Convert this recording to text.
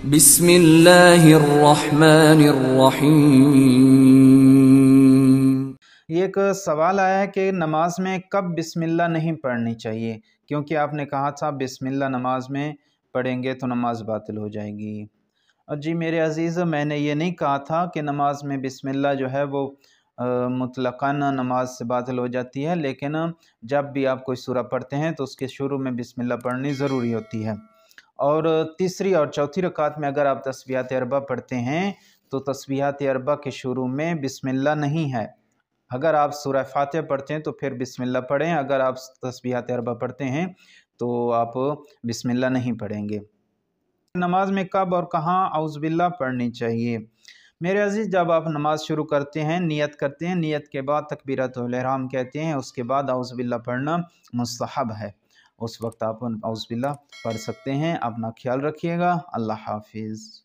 बिस्मिल्लाहिर्रहमानिर्रहीम। ये एक सवाल आया है कि नमाज में कब बिस्मिल्लाह नहीं पढ़नी चाहिए, क्योंकि आपने कहा था बिस्मिल्लाह नमाज में पढ़ेंगे तो नमाज बातिल हो जाएगी। और जी मेरे अज़ीज़, मैंने ये नहीं कहा था कि नमाज में बिस्मिल्लाह जो है वो मुतलक़न नमाज से बातिल हो जाती है, लेकिन जब भी आप कोई सूरा पढ़ते हैं तो उसके शुरू में बिस्मिल्लाह पढ़नी ज़रूरी होती है। और तीसरी और चौथी रकात में अगर आप तस्बीहात अरबा पढ़ते हैं तो तस्बीहात अरबा के शुरू में बिस्मिल्लाह नहीं है। अगर आप सूरह फातिहा पढ़ते हैं तो फिर बिस्मिल्लाह पढ़ें, अगर आप तस्बीहात अरबा पढ़ते हैं तो आप बिस्मिल्लाह नहीं पढ़ेंगे। नमाज में कब और कहाँ औज़ुबिल्लाह पढ़नी चाहिए? मेरे अज़ीज़, जब आप नमाज शुरू करते हैं, नियत करते हैं, नियत के बाद तकबीरतुल इहराम कहते हैं, उसके बाद औज़ुबिल्लाह पढ़ना मुस्तहब है। उस वक्त आप औज़ुबिल्लाह पढ़ सकते हैं। अपना ख्याल रखिएगा। अल्लाह हाफ़िज़।